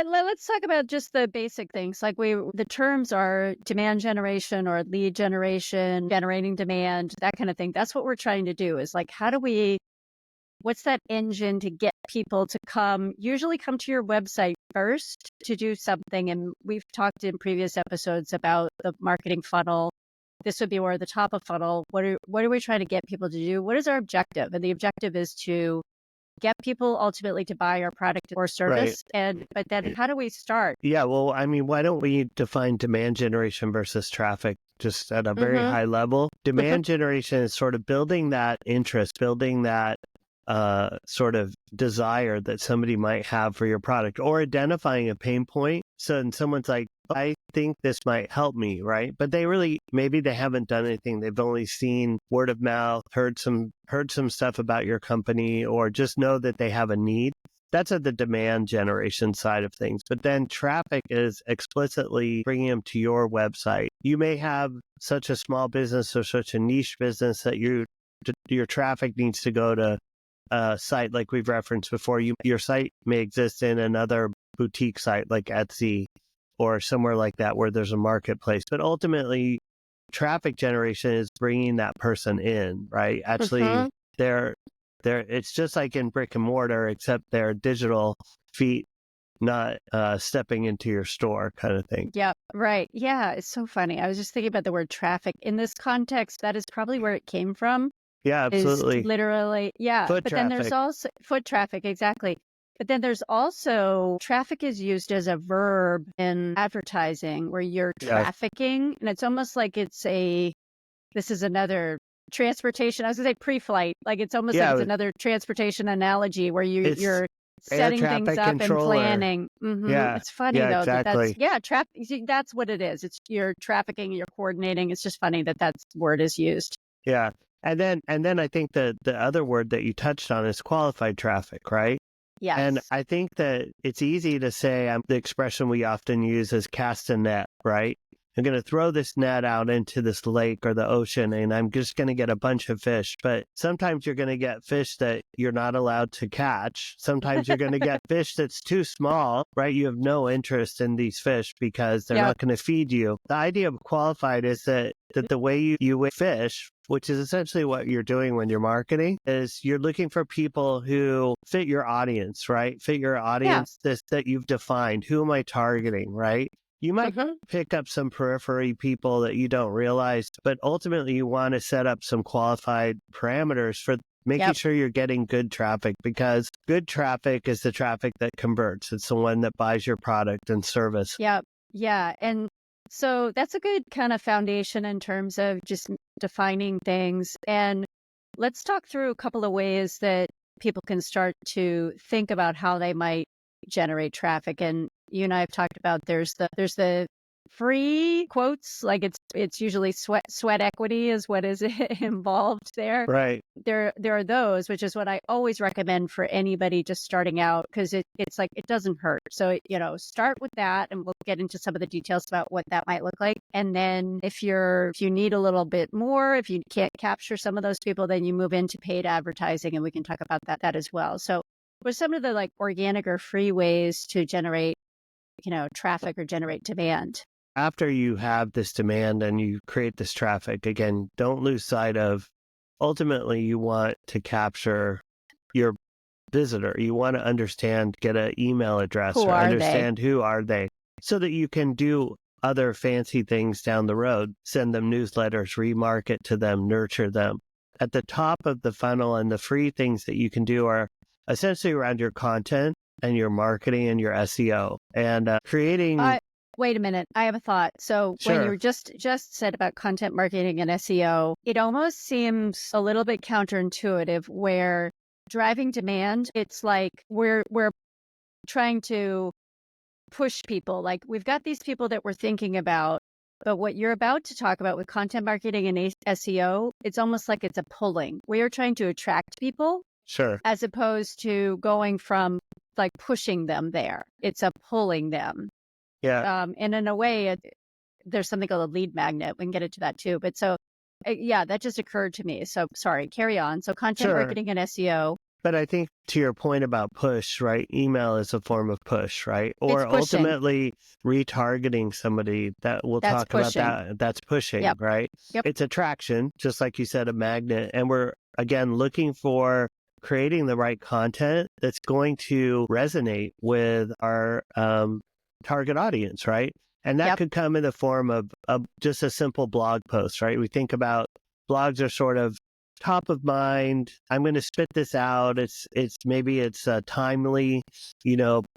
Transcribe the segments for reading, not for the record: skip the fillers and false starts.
let's talk about just the basic things. Like the terms are demand generation or lead generation, generating demand, that kind of thing. That's what we're trying to do is like, what's that engine to get people to usually come to your website first to do something. And we've talked in previous episodes about the marketing funnel. This would be more the top of funnel. What are we trying to get people to do? What is our objective? And the objective is to get people ultimately to buy our product or Right. service. But then how do we start? Yeah. Well, I mean, why don't we define demand generation versus traffic just at a very Mm-hmm. high level? Demand generation is sort of building that interest, building that sort of desire that somebody might have for your product, or identifying a pain point. So and someone's like, I think this might help me, right? But maybe they haven't done anything. They've only seen word of mouth, heard some stuff about your company, or just know that they have a need. That's at the demand generation side of things. But then traffic is explicitly bringing them to your website. You may have such a small business or such a niche business that your traffic needs to go to site like we've referenced before. Your site may exist in another boutique site like Etsy or somewhere like that where there's a marketplace. But ultimately, traffic generation is bringing that person in, right? Actually, they're it's just like in brick and mortar, except they're digital feet, not stepping into your store kind of thing. Yeah, right. Yeah, it's so funny. I was just thinking about the word traffic. In this context, that is probably where it came from, Yeah, is absolutely. literally, yeah. Foot But then there's traffic. also foot traffic, exactly. But then there's also traffic is used as a verb in advertising where you're Yeah. trafficking. And it's almost like this is another transportation. I was going to say pre-flight. Like it's almost like it's Yeah, another transportation analogy where it's you're air setting things traffic up and controller. planning. Yeah, It's funny yeah, though exactly. that's what it is. It's you're trafficking, you're coordinating. It's just funny that word is used. Yeah. And then I think the other word that you touched on is qualified traffic, right? And Yes. I think that it's easy to say, the expression we often use is cast a net, right? I'm going to throw this net out into this lake or the ocean and I'm just going to get a bunch of fish. But sometimes you're going to get fish that you're not allowed to catch. Sometimes you're going to get fish that's too small, right? You have no interest in these fish because they're Yep. not going to feed you. The idea of qualified is that the way you fish, which is essentially what you're doing when you're marketing, is you're looking for people who fit your audience, right? Fit your Yeah. audience that you've defined. Who am I targeting, right? You might pick up some periphery people that you don't realize, but ultimately you want to set up some qualified parameters for making Yep. sure you're getting good traffic, because good traffic is the traffic that converts. It's the one that buys your product and service. Yep. Yeah. And so that's a good kind of foundation in terms of just defining things. And let's talk through a couple of ways that people can start to think about how they might generate traffic. And you and I have talked about there's the free quotes, like it's usually sweat equity is what is involved there. Right. There are those, which is what I always recommend for anybody just starting out, because it's like it doesn't hurt. So start with that, and we'll get into some of the details about what that might look like. And then if you need a little bit more, if you can't capture some of those people, then you move into paid advertising, and we can talk about that as well. So what's some of the like organic or free ways to generate traffic or generate demand? After you have this demand and you create this traffic, again, don't lose sight of ultimately you want to capture your visitor. You want to get an email address Who or are they? understand who are they, so that you can do other fancy things down the road, send them newsletters, remarket to them, nurture them. At the top of the funnel, and the free things that you can do are essentially around your content and your marketing and your SEO and creating. Wait a minute. I have a thought. So when you Sure. were just said about content marketing and SEO, it almost seems a little bit counterintuitive where driving demand, it's like we're trying to push people. Like we've got these people that we're thinking about, but what you're about to talk about with content marketing and SEO, it's almost like it's a pulling. We are trying to attract people Sure. as opposed to going from like pushing them there. It's a pulling them. Yeah. And in a way, there's something called a lead magnet. We can get into that too. But so, yeah, that just occurred to me. So sorry, carry on. So content Sure. marketing and SEO. But I think to your point about push, right? Email is a form of push, right? It's Or pushing. ultimately retargeting somebody that we'll That's talk about pushing. that. That's pushing, Yep. right? Yep. It's attraction, just like you said, a magnet. And we're, again, looking for creating the right content that's going to resonate with our target audience, right? And that Yep. could come in the form of just a simple blog post, right? We think about blogs are sort of top of mind. I'm going to spit this out. Maybe it's timely.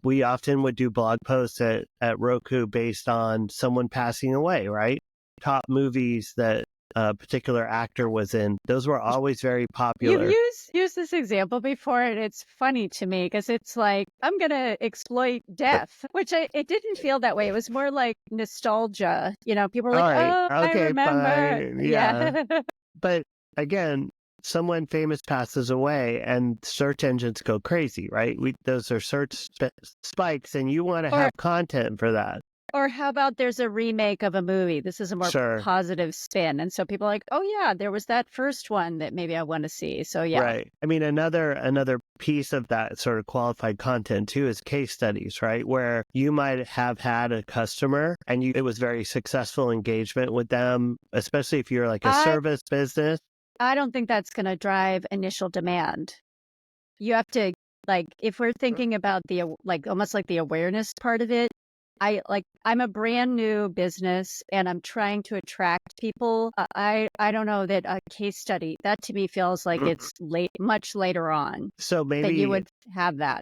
We often would do blog posts at Roku based on someone passing away, right? Top movies that a particular actor was in. Those were always very You've popular. used this example before, and it's funny to me because it's like, I'm going to exploit death, which it didn't feel that way. It was more like nostalgia. People were All like, right. oh, I Okay, remember. fine. Yeah. Yeah. But again, someone famous passes away and search engines go crazy, right? Those are spikes, and you want to Or have content for that. Or how about there's a remake of a movie? This is a more Sure. positive spin. And so people are like, oh, yeah, there was that first one that maybe I want to see. So, yeah. Right. I mean, another piece of that sort of qualified content too is case studies, right? Where you might have had a customer and it was very successful engagement with them, especially if you're like a service business. I don't think that's going to drive initial demand. You have to, if we're thinking about almost like the awareness part of it, I'm a brand new business and I'm trying to attract people. I don't know that a case study, that to me feels like it's much later on So that you maybe would have that.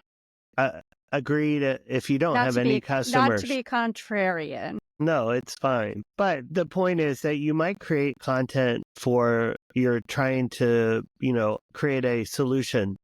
agreed if you don't Not have to any be customers. contrarian. No, it's fine. But the point is that you might create content for you're trying to, create a solution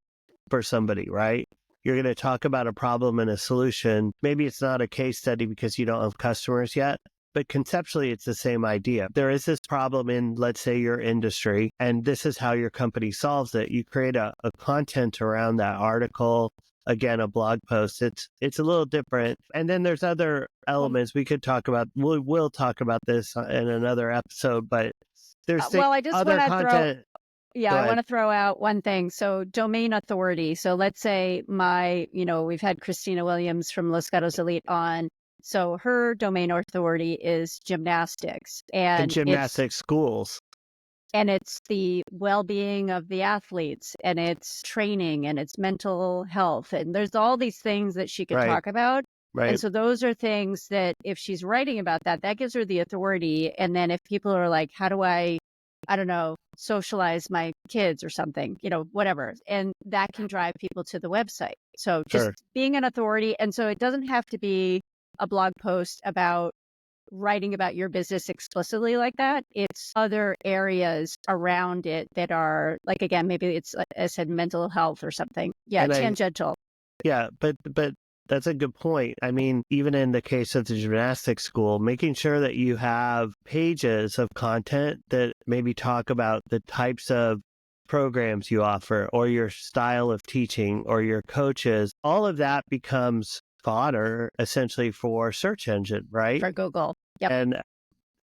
for somebody, right? You're going to talk about a problem and a solution. Maybe it's not a case study because you don't have customers yet, but conceptually it's the same idea. There is this problem in, let's say, your industry, and this is how your company solves it. You create a content around that article, again, a blog post. It's a little different. And then there's other elements we could talk about. We'll talk about this in another episode, but there's I just other want to content. I want to throw out one thing. So domain authority. So let's say we've had Christina Williams from Los Gatos Elite on. So her domain authority is gymnastics And gymnastics schools. And it's the well-being of the athletes and it's training and it's mental health. And there's all these things that she could talk about. Right. And so those are things that if she's writing about that gives her the authority. And then if people are like, how do I don't know, socialize my kids or something, whatever. And that can drive people to the website. So just being an authority. And so it doesn't have to be a blog post about writing about your business explicitly like that. It's other areas around it that are like, again, maybe it's, like I said, mental health or something. Yeah, tangential. But that's a good point. I mean, even in the case of the gymnastics school, making sure that you have pages of content that maybe talk about the types of programs you offer or your style of teaching or your coaches, all of that becomes fodder essentially for search engine, right? For Google. Yep. And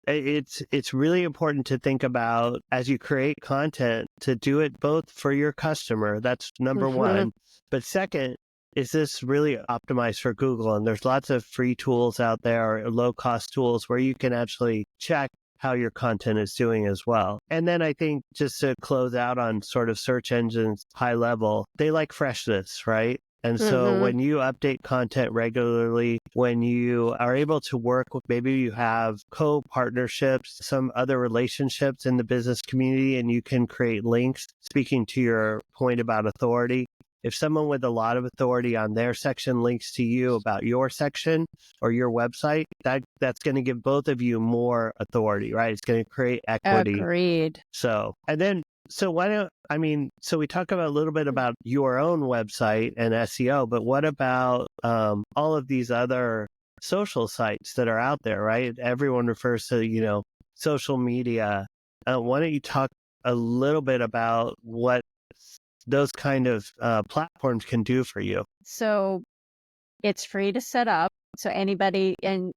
it's really important to think about as you create content to do it both for your customer. That's number one. But second, is this really optimized for Google? And there's lots of free tools out there, or low-cost tools where you can actually check how your content is doing as well. And then I think just to close out on sort of search engines high level, they like freshness, right? And so when you update content regularly, when you are able to work with, maybe you have co-partnerships, some other relationships in the business community, and you can create links, speaking to your point about authority. If someone with a lot of authority on their section links to you about your section or your website, that's going to give both of you more authority, right? It's going to create equity. Agreed. So we talk about a little bit about your own website and SEO, but what about all of these other social sites that are out there, right? Everyone refers to, social media. Why don't you talk a little bit about what those kind of platforms can do for you? So it's free to set up. So anybody can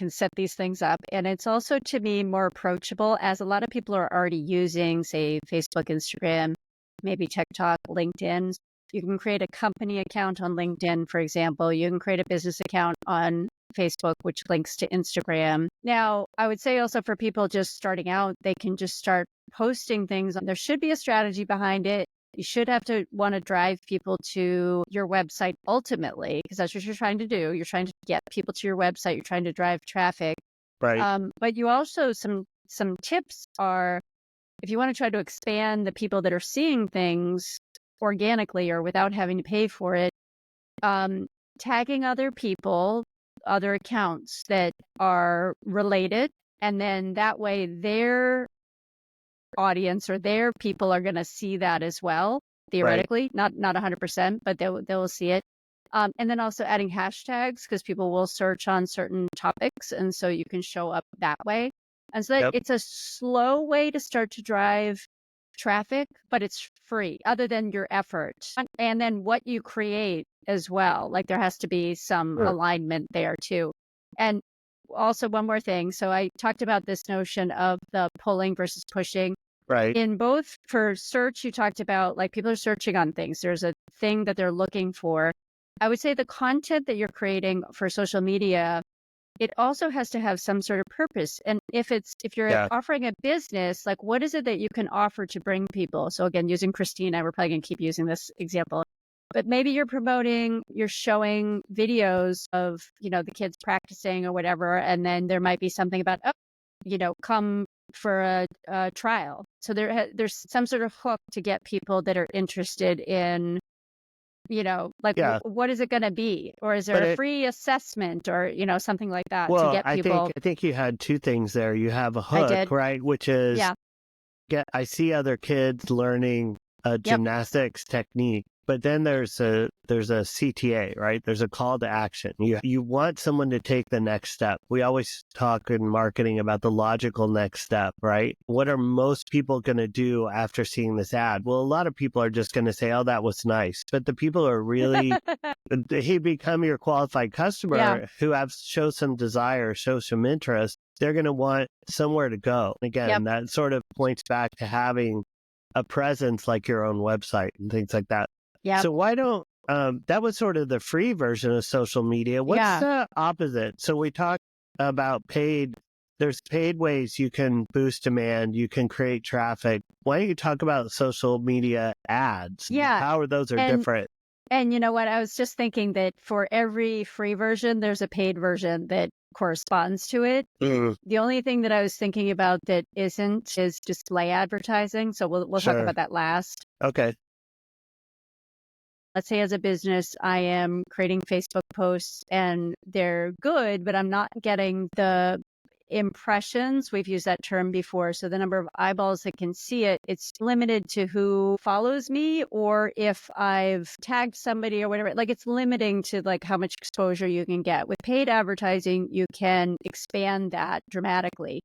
set these things up. And it's also, to me, more approachable, as a lot of people are already using, say, Facebook, Instagram, maybe TikTok, LinkedIn. You can create a company account on LinkedIn, for example. You can create a business account on Facebook, which links to Instagram. Now, I would say also for people just starting out, they can just start posting things. There should be a strategy behind it. You should have to want to drive people to your website ultimately, because that's what you're trying to do. You're trying to get people to your website. You're trying to drive traffic. Right. But you also, some tips are, if you want to try to expand the people that are seeing things organically or without having to pay for it, tagging other people, other accounts that are related, and then that way their audience or their people are going to see that as well, Right. theoretically, not 100%, but they'll see it. And then also adding hashtags, because people will search on certain topics, and so you can show up that way. And so that Yep. it's a slow way to start to drive traffic, but it's free other than your effort. And then what you create as well. Like there has to be some Sure. alignment there too. And also one more thing. So I talked about this notion of the pulling versus pushing. Right. In both, for search, you talked about like people are searching on things. There's a thing that they're looking for. I would say the content that you're creating for social media, it also has to have some sort of purpose. And if you're Yeah. offering a business, like what is it that you can offer to bring people? So again, using Christina, we're probably going to keep using this example. But maybe you're showing videos of, the kids practicing or whatever. And then there might be something about, come for a trial. So there's some sort of hook to get people that are interested in, like Yeah. what is it going to be? Or is there But a free assessment or, something like that to well, get I people? think you had two things there. You have a I hook, did. right, which is Yeah. I see other kids learning a Yep. gymnastics technique, but then there's a CTA, right? There's a call to action. You want someone to take the next step. We always talk in marketing about the logical next step, right? What are most people going to do after seeing this ad? Well, a lot of people are just going to say, "Oh, that was nice," but the people who are really he become your qualified customer Yeah. who show some desire, show some interest. They're going to want somewhere to go. Again, Yep. that sort of points back to having a presence like your own website and things like that. Yep. So why don't that was sort of the free version of social media. What's Yeah. the opposite? So we talked about paid. There's paid ways you can boost demand. You can create traffic. Why don't you talk about social media ads? Yeah. How those are And different? And you know what? I was just thinking that for every free version, there's a paid version that corresponds to it. Mm, The only thing that I was thinking about that isn't is display advertising. So we'll talk sure. about that last. Okay. Let's say as a business, I am creating Facebook posts and they're good, but I'm not getting the impressions. We've used that term before. So the number of eyeballs that can see it, it's limited to who follows me or if I've tagged somebody or whatever. Like it's limiting to like how much exposure you can get. With paid advertising, you can expand that dramatically.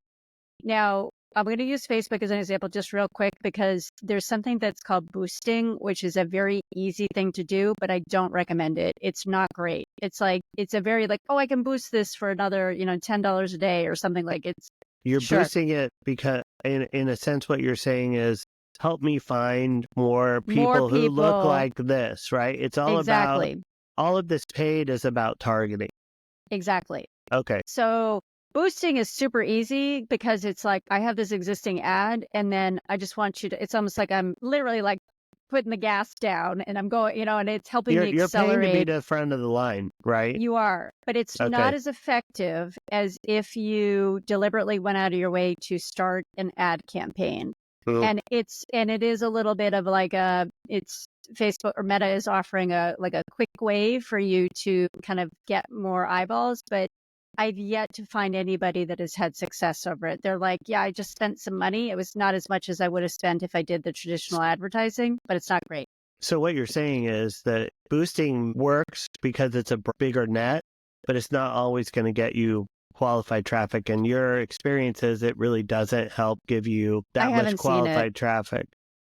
Now, I'm going to use Facebook as an example just real quick because there's something that's called boosting, which is a very easy thing to do, but I don't recommend it. It's not great. It's like, it's a very like, oh, I can boost this for another, $10 a day or something like it's You're sure. boosting it because in a sense what you're saying is help me find more people who look like this, right? It's all about Exactly. all of this paid is about targeting. Exactly. Okay. So boosting is super easy because it's like I have this existing ad and then I just want you to, it's almost like I'm literally like putting the gas down and I'm going, and it's helping me You're paying to be accelerate. the front of the line, right? You are, but it's not Okay. as effective as if you deliberately went out of your way to start an ad campaign. Mm, And it is a little bit of like it's Facebook or Meta is offering a quick way for you to kind of get more eyeballs, but I've yet to find anybody that has had success over it. They're like, yeah, I just spent some money. It was not as much as I would have spent if I did the traditional advertising, but it's not great. So what you're saying is that boosting works because it's a bigger net, but it's not always going to get you qualified traffic. And your experience is it really doesn't help give you I that much haven't seen it. qualified traffic.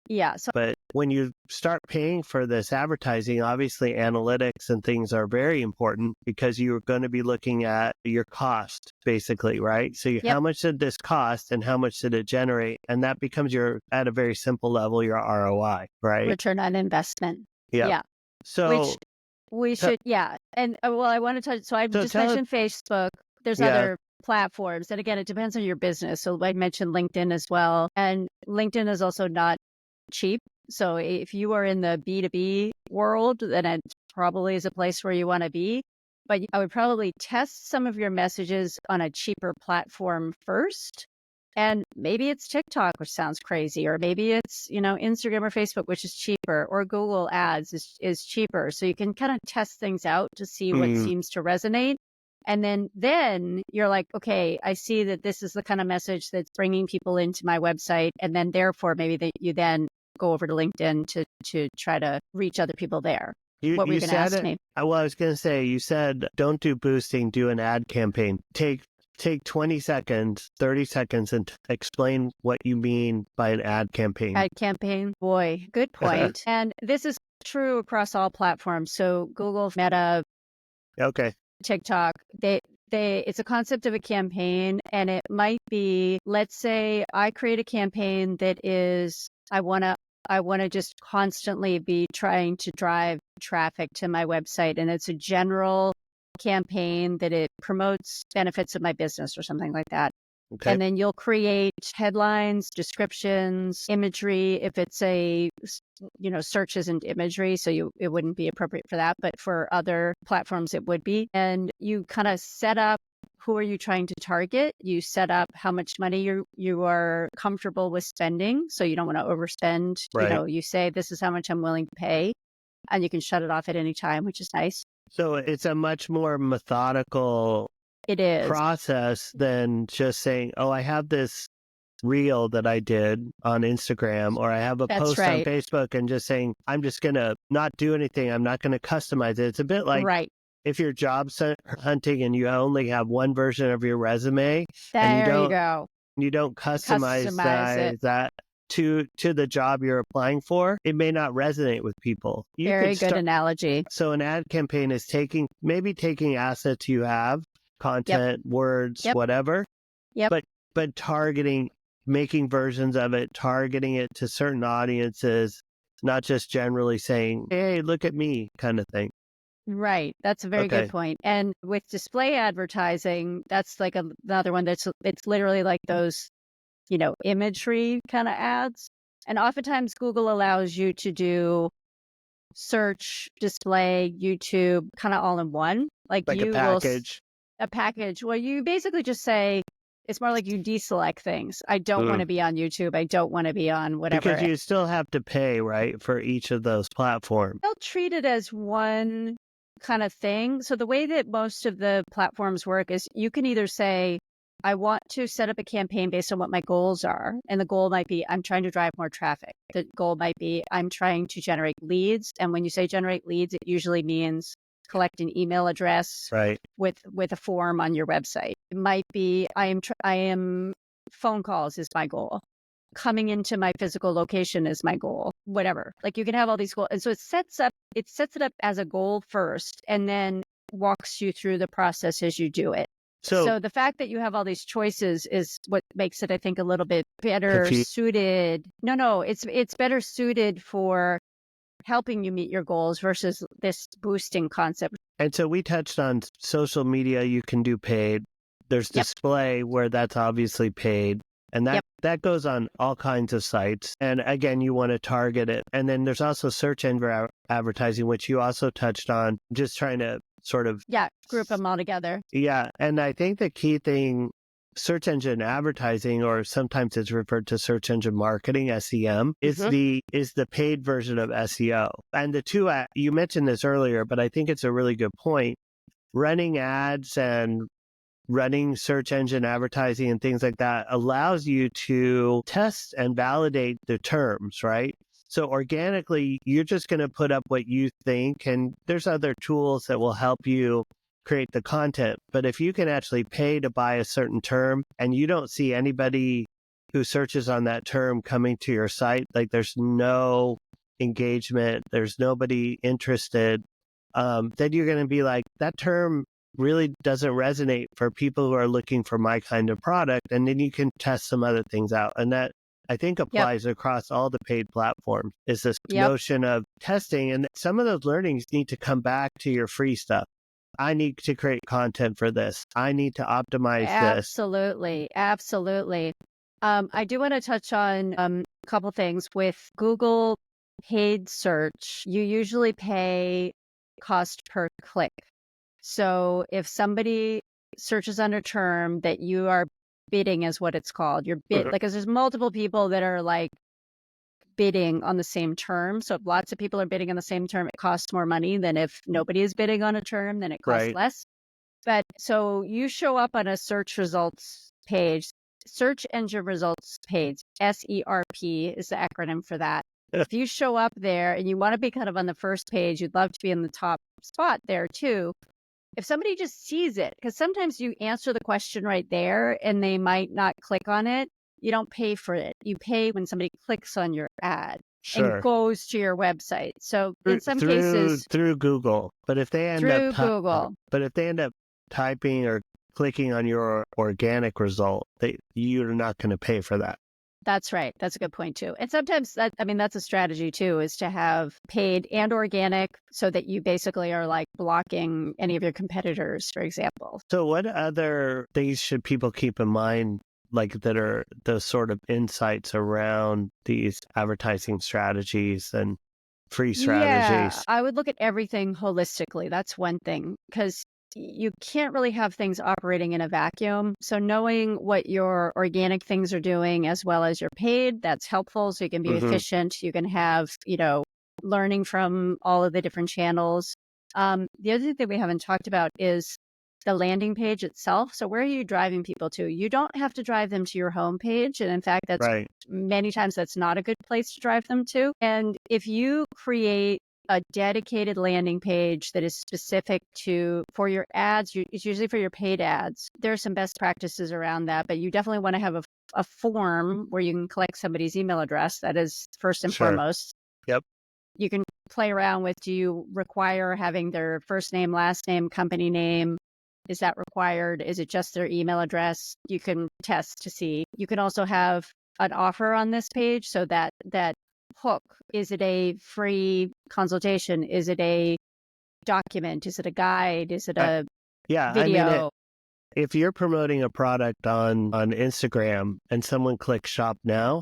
Yeah. So But when you start paying for this advertising, obviously analytics and things are very important because you're going to be looking at your cost, basically, right? So Yep. how much did this cost and how much did it generate? And that becomes at a very simple level, your ROI, right? return on investment. Yeah. Yeah. So, Which we t- should, yeah. And well, I want to touch, so I so just tell us, mentioned Facebook. There's yeah, other platforms. And again, it depends on your business. So I mentioned LinkedIn as well. And LinkedIn is also not cheap. So if you are in the B2B world, then it probably is a place where you want to be. But I would probably test some of your messages on a cheaper platform first. And maybe it's TikTok, which sounds crazy, or maybe it's, Instagram or Facebook, which is cheaper, or Google Ads is cheaper. So you can kind of test things out to see what mm, seems to resonate. And then you're like, okay, I see that this is the kind of message that's bringing people into my website. And then therefore, maybe that you then go over to LinkedIn to try to reach other people there. What were you you going to said ask it. me? Well, I was going to say, you said don't do boosting, do an ad campaign. Take 20 seconds, 30 seconds, and explain what you mean by an ad campaign. Ad campaign, boy, good point. And this is true across all platforms. So Google, Meta, Okay. TikTok, it's a concept of a campaign, and it might be, let's say I create a campaign that is, I want to just constantly be trying to drive traffic to my website, and it's a general campaign that it promotes benefits of my business or something like that. Okay. And then you'll create headlines, descriptions, imagery. If it's search isn't imagery, so it wouldn't be appropriate for that. But for other platforms, it would be. And you kind of set up who are you trying to target. You set up how much money you are comfortable with spending. So you don't want to overspend. Right. You say, this is how much I'm willing to pay. And you can shut it off at any time, which is nice. So it's a much more methodical It is. process than just saying, oh, I have this reel that I did on Instagram, or I have a That's post on right. Facebook, and just saying, I'm just going to not do anything. I'm not going to customize it. It's a bit like Right. if you're hunting and you only have one version of your resume and There you go. you don't customize Customize it. that to the job you're applying for, it may not resonate with people. You Very could good start. analogy. So an ad campaign is taking assets you have, content, words, Yep. whatever. Yep. But targeting, making versions of it, targeting it to certain audiences, not just generally saying, hey, look at me kind of thing. Right. That's a very Okay. good point. And with display advertising, that's like another one it's literally like those, imagery kind of ads. And oftentimes Google allows you to do search, display, YouTube kind of all in one. Like Like a you will package. a package. Well, you basically just say, it's more like you deselect things. I don't want to be on YouTube. I don't want to be on whatever. Because you still have to pay, right, for each of those platforms. They'll treat it as one kind of thing. So the way that most of the platforms work is you can either say, I want to set up a campaign based on what my goals are. And the goal might be, I'm trying to drive more traffic. The goal might be, I'm trying to generate leads. And when you say generate leads, it usually means collect an email address Right. with a form on your website. It might be, I am phone calls is my goal. Coming into my physical location is my goal, whatever. Like you can have all these goals. And so it sets it up as a goal first and then walks you through the process as you do it. So the fact that you have all these choices is what makes it, I think, a little bit better suited. No, it's better suited for helping you meet your goals versus this boosting concept. And so we touched on social media, you can do paid. There's display where that's obviously paid. And that goes on all kinds of sites. And again, you want to target it. And then there's also search engine advertising, which you also touched on, just trying to sort of group them all together. Yeah. And I think the key thing, search engine advertising, or sometimes it's referred to search engine marketing, SEM, is the paid version of SEO. And the two, you mentioned this earlier, but I think it's a really good point. Running ads and running search engine advertising and things like that allows you to test and validate the terms, right? So organically, you're just going to put up what you think, and there's other tools that will help you create the content. But if you can actually pay to buy a certain term and you don't see anybody who searches on that term coming to your site, like there's no engagement, there's nobody interested, then you're going to be like, that term really doesn't resonate for people who are looking for my kind of product. And then you can test some other things out. And that, I think, applies across all the paid platforms, is this notion of testing, and some of those learnings need to come back to your free stuff. I need to create content for this. I need to optimize this. Absolutely. Absolutely. I do want to touch on a couple things. With Google paid search, you usually pay cost per click. So if somebody searches on a term that you are bidding, is what it's called, you're bid, Mhm. like, 'cause there's multiple people that are like bidding on the same term. So if lots of people are bidding on the same term, it costs more money than if nobody is bidding on a term, then it costs Right. less. But so you show up on a search results page, search engine results page, SERP is the acronym for that. If you show up there and you want to be kind of on the first page, you'd love to be in the top spot there too. If somebody just sees it, because sometimes you answer the question right there and they might not click on it, you don't pay for it. You pay when somebody clicks on your ad and Sure. goes to your website. So in some Through cases, Google. But if they end up through Google. typing or clicking on your organic result, you're not going to pay for that. That's right. That's a good point too. And sometimes that's a strategy too, is to have paid and organic so that you basically are like blocking any of your competitors, for example. So what other things should people keep in mind, like that are those sort of insights around these advertising strategies and free Yeah, strategies? I would look at everything holistically. That's one thing, because you can't really have things operating in a vacuum. So knowing what your organic things are doing as well as your paid, that's helpful. So you can be Hmm. efficient. You can have, learning from all of the different channels. The other thing we haven't talked about is the landing page itself. So where are you driving people to? You don't have to drive them to your homepage. And in fact, Right. many times that's not a good place to drive them to. And if you create a dedicated landing page that is specific for your ads, it's usually for your paid ads. There are some best practices around that, but you definitely want to have a form where you can collect somebody's email address. That is first and Sure. foremost. Yep. You can play around with, do you require having their first name, last name, company name? Is that required? Is it just their email address? You can test to see. You can also have an offer on this page, so that hook, is it a free consultation? Is it a document? Is it a guide? Is it a Yeah. I mean, video? if you're promoting a product on Instagram and someone clicks shop now,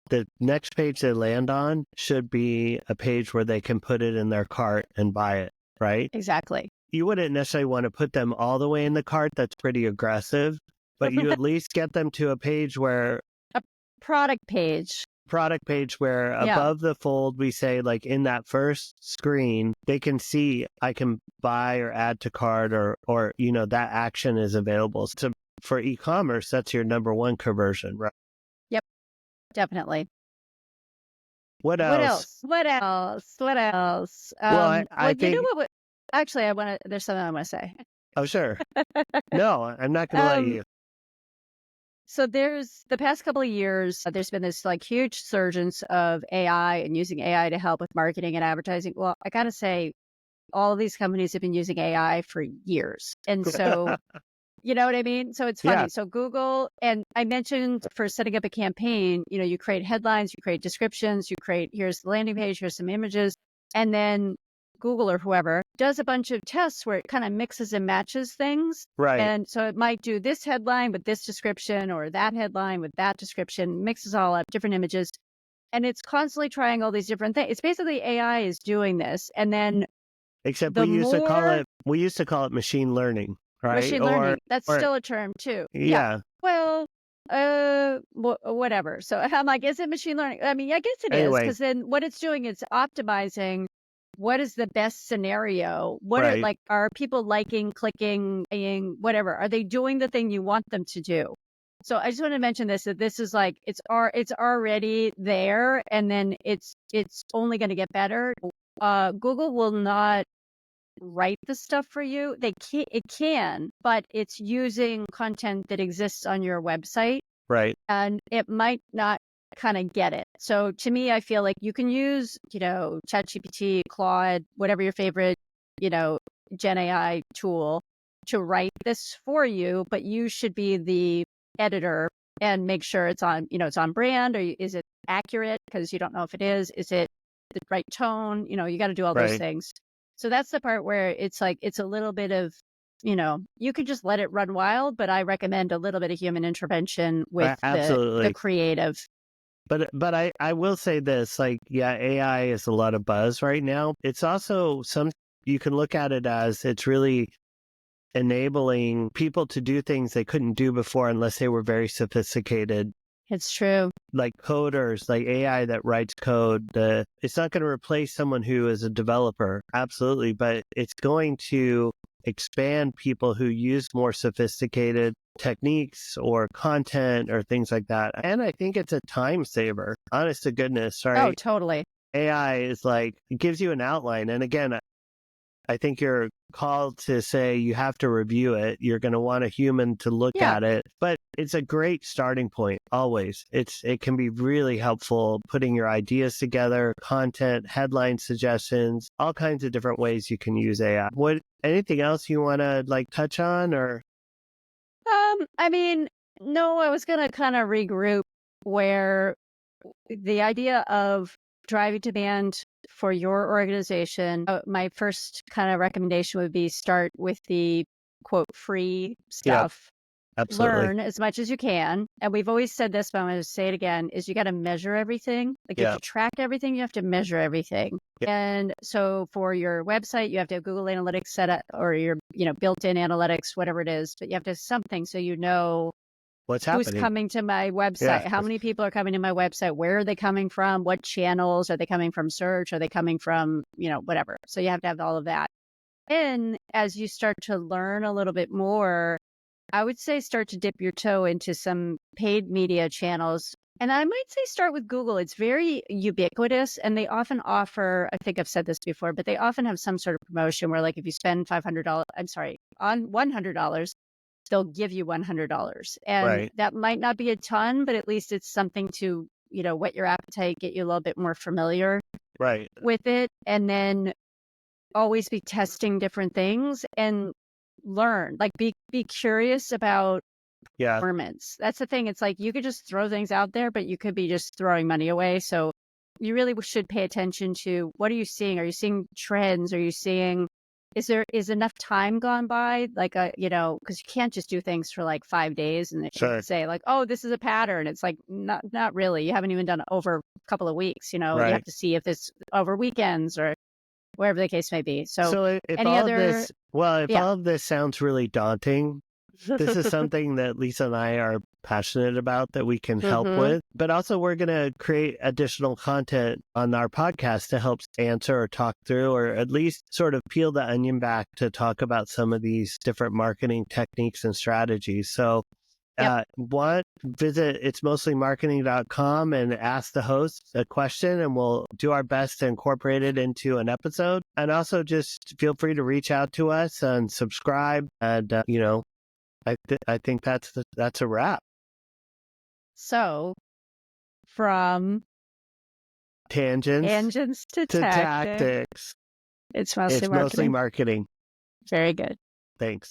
the next page they land on should be a page where they can put it in their cart and buy it, right? Exactly. You wouldn't necessarily want to put them all the way in the cart. That's pretty aggressive, but you at least get them to a page where A product page. Yeah. above the fold, we say, like, in that first screen, they can see I can buy or add to cart, or that action is available. So for e-commerce, that's your number one conversion, right? Yep. Definitely. What What else? else? What else? What else? Well, Well, I you know think, what? Actually, there's something I want to say. oh, sure. No, I'm not going to let Um, you. so there's the past couple of years, there's been this like huge surgence of AI and using AI to help with marketing and advertising. Well, I gotta say, all of these companies have been using AI for years. And so, you know what I mean? So it's Yeah, funny. So Google, and I mentioned for setting up a campaign, you create headlines, you create descriptions, here's the landing page, here's some images, and then Google or whoever does a bunch of tests where it kind of mixes and matches things. right. And so it might do this headline with this description or that headline with that description, mixes all up, different images. And it's constantly trying all these different things. It's basically AI is doing this. And then Except the more we used to call it machine learning, right? machine learning, that's Or still a term too. Yeah. yeah. Well, whatever. So I'm like, is it machine learning? I mean, I guess it is, Anyway, because then what it's doing, it's optimizing what is the best scenario. right. Are people liking, clicking, whatever? Are they doing the thing you want them to do? So I just want to mention this, that this is like, it's already there, and then it's only going to get better. Google will not write the stuff for you. It can, but it's using content that exists on your website, Right. and it might not kind of get it. So to me, I feel like you can use, ChatGPT, Claude, whatever your favorite, Gen AI tool, to write this for you, but you should be the editor and make sure it's on brand, or is it accurate? Because you don't know if it is. Is it the right tone, you got to do all those Right. things. So that's the part where it's like, it's a little bit of, you could just let it run wild, but I recommend a little bit of human intervention with the Absolutely. creative. But I will say this, like, yeah, AI is a lot of buzz right now. It's also you can look at it as it's really enabling people to do things they couldn't do before unless they were very sophisticated, It's true. like coders, like AI that writes code. It's not going to replace someone who is a developer, absolutely, but it's going to expand people who use more sophisticated techniques or content or things like that. And I think it's a time saver. Honest to goodness, Oh, sorry. totally. AI is like, it gives you an outline. And again, I think you're called to say you have to review it. You're going to want a human to look Yeah. at it, but it's a great starting point. Always, it can be really helpful putting your ideas together, content, headline suggestions, all kinds of different ways you can use AI. Anything else you want to like touch on or? I mean, no, I was gonna kind of regroup where the idea of driving demand for your organization, my first kind of recommendation would be start with the quote free Yeah, stuff. absolutely. Learn as much as you can. And we've always said this, but I'm going to say it again, is you got to measure everything. Like you have Yeah, to track everything, you have to measure everything. yeah, And so for your website, you have to have Google Analytics set up or your, built-in analytics, whatever it is, but you have to have something so you know what's who's happening? coming to my Yeah, website, how many people are coming to my website, where are they coming from, what channels are they coming from, search, are they coming from, whatever. So you have to have all of that. And as you start to learn a little bit more, I would say start to dip your toe into some paid media channels. And I might say start with Google. It's very ubiquitous and they often offer, I think I've said this before, but they often have some sort of promotion where like if you spend $500, I'm sorry, on $100, they'll give you $100. And right, that might not be a ton, but at least it's something to, whet your appetite, get you a little bit more familiar right. with it. And then always be testing different things and learn, like be curious about Yeah, performance. That's the thing. It's like you could just throw things out there, but you could be just throwing money away. So you really should pay attention to what are you seeing? Are you seeing trends? Are you seeing is enough time gone by? Like because you can't just do things for like 5 days and sure, say like, oh, this is a pattern. It's like not really. You haven't even done it over a couple of weeks. You have right. to see if it's over weekends or wherever the case may be. So So if any all of other, this, well, if yeah. all of this sounds really daunting, this is something that Lisa and I are passionate about that we can help hmm with. But also, we're going to create additional content on our podcast to help answer or talk through, or at least sort of peel the onion back to talk about some of these different marketing techniques and strategies. So, Yep. visit itsmostlymarketing.com and ask the host a question, and we'll do our best to incorporate it into an episode. And also, just feel free to reach out to us and subscribe. And I think that's a wrap. So from Tangents engines to to tactic, tactics. it's mostly It's mostly marketing. marketing. Very good. Thanks.